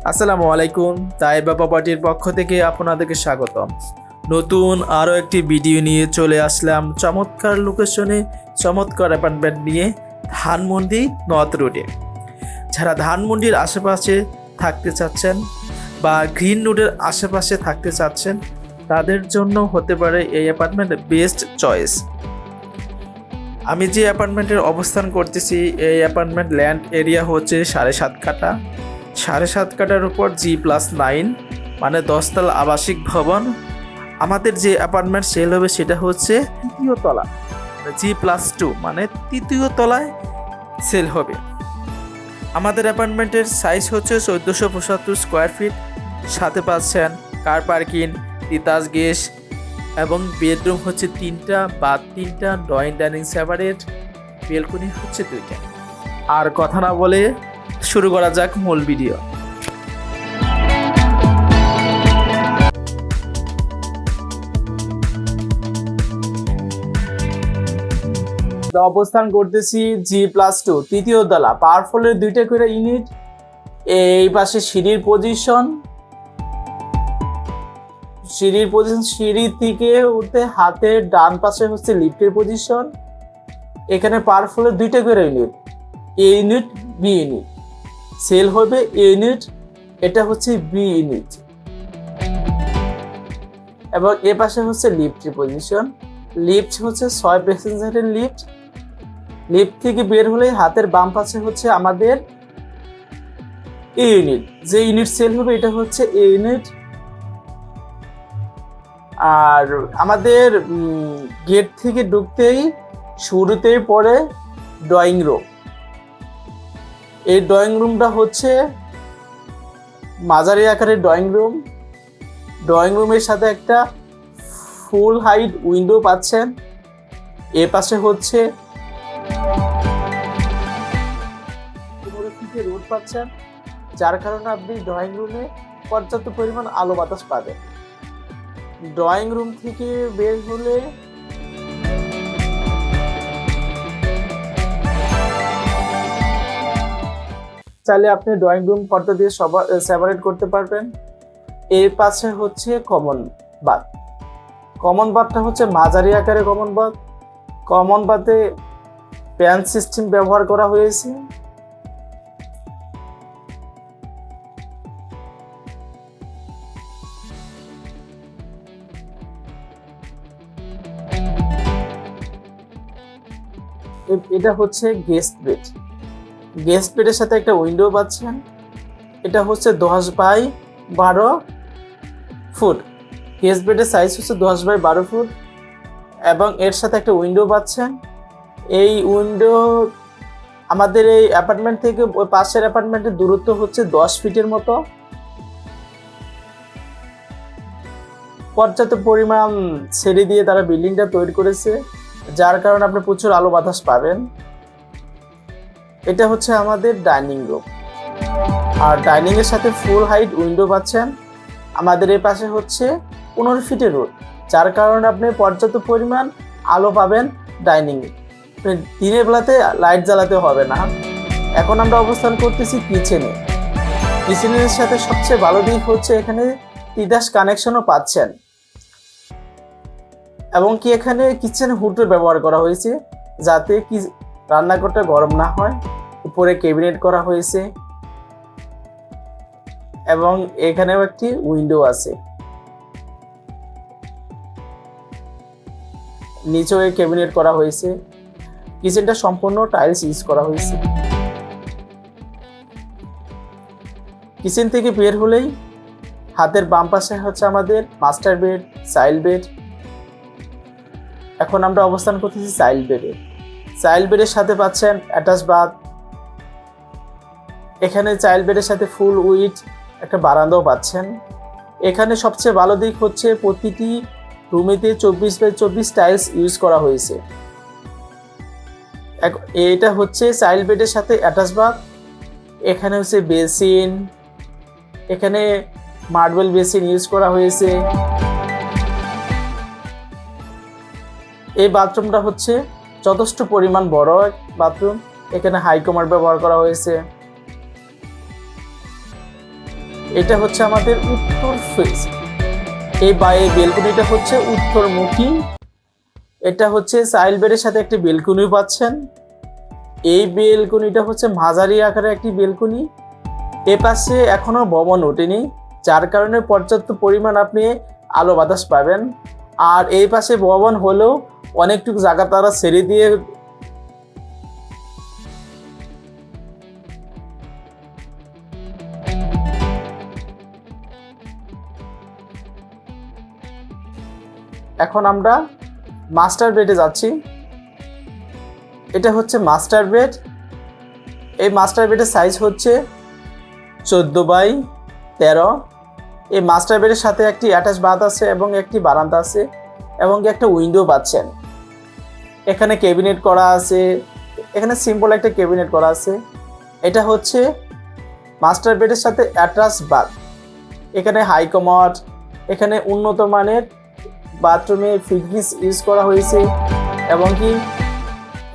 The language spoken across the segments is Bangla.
আসসালামু আলাইকুম। তাইবা প্রপার্টির পক্ষ থেকে আপনাদেরকে স্বাগতম। নতুন আরও একটি ভিডিও নিয়ে চলে আসলাম চমৎকার লোকেশনে, চমৎকার অ্যাপার্টমেন্ট নিয়ে ধানমন্ডি নর্থ রোডে। যারা ধানমন্ডির আশেপাশে থাকতে চাচ্ছেন বা গ্রিন রোডের আশেপাশে থাকতে চাচ্ছেন, তাদের জন্য হতে পারে এই অ্যাপার্টমেন্ট বেস্ট চয়েস। আমি যে অ্যাপার্টমেন্টের অবস্থান করতেছি, এই অ্যাপার্টমেন্ট ল্যান্ড এরিয়া হচ্ছে 7.5 কাঠা। 7.5 কাঠার উপর G+9 মানে 10 তলা আবাসিক ভবন। আমাদের যে অ্যাপার্টমেন্ট সেল হবে সেটা হচ্ছে তৃতীয় তলা, G+2 মানে তৃতীয় তলায় সেল হবে। আমাদের অ্যাপার্টমেন্টের সাইজ হচ্ছে 1475 স্কোয়ার ফিট, সাথে পাচ্ছেন কার পার্কিং, তিতাস গ্যাস এবং বেডরুম হচ্ছে 3টা, বাথ 3টা, ড্রয়িং ডাইনিং সেপারেট, বেলকনি হচ্ছে 2টা। আর কথা না বলে শুরু করা যাক মূল ভিডিও। অবস্থান করতেছি G+2 তৃতীয় তলা, পাওয়ারফুলের 2টা করে ইউনিট। এই পাশে সিঁড়ির পজিশন, সিঁড়ি থেকে উঠতে হাতের ডান পাশে হচ্ছে লিফটের পজিশন। এখানে পাওয়ারফুলের 2টা করে ইউনিট, এ ইউনিট, বি ইউনিট সেল হবে। এ ইউনিট, এটা হচ্ছে বি ইউনিট, এবং এ পাশে হচ্ছে লিফটের পজিশন। লিফট হচ্ছে 6 প্যাসেঞ্জারের লিফট। লিফট থেকে বের হলে হাতের বাম পাশে হচ্ছে আমাদের এ ইউনিট। যে ইউনিট সেল হবে এটা হচ্ছে এ ইউনিট। আর আমাদের গেট থেকে ঢুকতেই শুরুতেই পড়ে ড্রয়িং রুম। এই ড্রয়িং রুমটা হচ্ছে মাঝারি আকারের ড্রয়িং রুম। ড্রয়িং রুমের সাথে একটা ফুল হাইট উইন্ডো পাচ্ছেন। এ পাশে হচ্ছে 15 ফিটের রোড পাচ্ছেন, যার কারণে আপনি ড্রয়িং রুমে পর্যাপ্ত পরিমাণ আলো বাতাস পাবেন। ড্রয়িং রুম থেকে বের হলে চাইলে আপনি ড্রয়িং রুম পর্দা দিয়ে সেপারেট করতে পারবেন। এর পাশে হচ্ছে কমন বাথ। কমন বাথটা হচ্ছে মাঝারি আকারে কমন বাথ। কমন বাথে প্যান সিস্টেম ব্যবহার করা হয়েছে। এটা হচ্ছে গেস্ট বেড। গেস্ট বেডের সাথে একটা উইন্ডো পাচ্ছেন। এটা হচ্ছে 10x12 ফুট। গেস্ট বেডের সাইজ হচ্ছে 10x12 ফুট, এবং এর সাথে একটা উইন্ডো পাচ্ছেন। এই উইন্ডো আমাদের এই অ্যাপার্টমেন্ট থেকে ওই পাশের অ্যাপার্টমেন্টের দূরত্ব হচ্ছে 10 ফিটের মতো। পর্যাপ্ত পরিমাণ ছেড়ে দিয়ে তারা বিল্ডিংটা তৈরি করেছে, যার কারণে আপনি প্রচুর আলো বাতাস পাবেন। এটা হচ্ছে আমাদের ডাইনিং রুম, আর ডাইনিং এর সাথে ফুল হাইট উইন্ডো পাচ্ছেন। আমাদের এই পাশে হচ্ছে 15 ফিটের রোড, যার কারণে আপনি পর্যাপ্ত পরিমাণ আলো পাবেন ডাইনিং এ। দিনের বেলাতে লাইট জ্বালাতে হবে না। এখন আমরা অবস্থান করতেছি কিচেনে। কিচেনের সাথে সবচেয়ে ভালো দিক হচ্ছে এখানে তিতাস কানেকশনও পাচ্ছেন, এবং কি এখানে কিচেন হুডও ব্যবহার করা হয়েছে যাতে কি রান্নাঘরটা গরম না হয়। উপরে ক্যাবিনেট করা হয়েছে, এবং এখানেও একটি উইন্ডো আছে। নিচেও ক্যাবিনেট করা হয়েছে। কিচেনটা সম্পূর্ণ টাইলস ইউজ করা হয়েছে। কিচেন থেকে বের হলেই হাতের বাম পাশে হচ্ছে আমাদের মাস্টার বেড, চাইল্ড বেড। এখন আমরা অবস্থান করতেছি চাইল্ড বেডে। চাইল্ড বেডের সাথে পাচ্ছেন অ্যাটাচ বাথ। এখানে চাইল্ড বেডের সাথে ফুল উইথ একটা বারান্দাও পাচ্ছেন। এখানে সবচেয়ে ভালো দিক হচ্ছে প্রতিটি রুমেতে 24x24 টাইলস ইউজ করা হয়েছে। এটা হচ্ছে চাইল্ড বেডের সাথে অ্যাটাচ বাথ। এখানে হচ্ছে বেসিন, এখানে মার্বেল বেসিন ইউজ করা হয়েছে। এই বাথরুমটা হচ্ছে যথেষ্ট পরিমাণ বড় বাথরুম। এখানে হাইকমার ব্যবহার করা হয়েছে। এটা হচ্ছে আমাদের উত্তর ফেস। এই বেলকনিটা হচ্ছে উত্তরমুখী। এটা হচ্ছে চাইল্ড বেডের সাথে একটি বেলকনি পাচ্ছেন। এই বেলকনিটা হচ্ছে মাঝারি আকারের একটি বেলকনি। এ পাশে এখনো ভবন ওঠেনি, যার কারণে পর্যাপ্ত পরিমাণ আপনি আলো বাতাস পাবেন। আর এই পাশে ভবন হলেও অনেকটুকু জায়গা তারা ছেড়ে দিয়ে এখন আমরা মাস্টার বেডে যাচ্ছি। এটা হচ্ছে মাস্টার বেড। এই মাস্টার বেডের সাইজ হচ্ছে 14x13। এই মাস্টার বেডের সাথে একটি অ্যাটাচ বাথ আছে এবং একটি বারান্দা আছে এবং একটা উইন্ডো পাচ্ছেন। এখানে ক্যাবিনেট করা আছে, এখানে সিম্পল একটা ক্যাবিনেট করা আছে। এটা হচ্ছে মাস্টার বেডের সাথে অ্যাটাচ বাথ। এখানে হাই কমোড, এখানে উন্নত মানের বাথরুমে ফিটনেস ইউজ করা হয়েছে এবং কি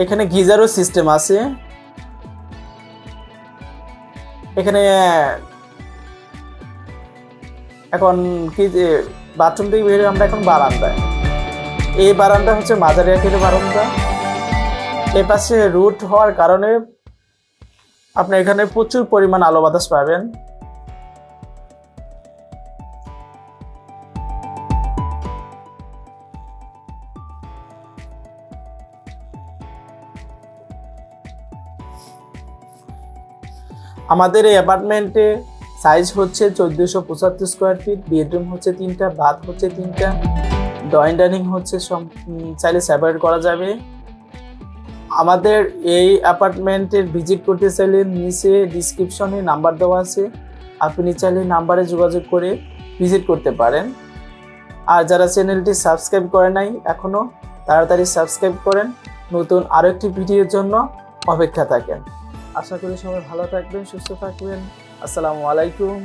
এখানে গিজারও সিস্টেম আছে। এখানে এখন কি যে বাথরুম থেকে বেরিয়ে আমরা এখন বারান্দায়। এই বারান্দা হচ্ছে মাঝারি আকারের বারান্দা। এ পাশে রুট হওয়ার কারণে আপনি এখানে প্রচুর পরিমাণ আলো বাতাস পাবেন। আমাদের এই অ্যাপার্টমেন্টে সাইজ হচ্ছে 1475 স্কোয়ার ফিট। বেডরুম হচ্ছে 3টা, বাথ হচ্ছে 3টা, ড্রয়িং ডাইনিং হচ্ছে চাইলে সেপারেট করা যাবে। আমাদের এই অ্যাপার্টমেন্টের ভিজিট করতে চাইলে নিচে ডিসক্রিপশনে নাম্বার দেওয়া আছে, আপনি চাইলে নাম্বারে যোগাযোগ করে ভিজিট করতে পারেন। আর যারা চ্যানেলটি সাবস্ক্রাইব করে নাই এখনও, তাড়াতাড়ি সাবস্ক্রাইব করেন, নতুন আরও একটি ভিডিওর জন্য অপেক্ষা থাকেন। আশা করি সবাই ভালো থাকবেন, সুস্থ থাকবেন। আসসালামু আলাইকুম।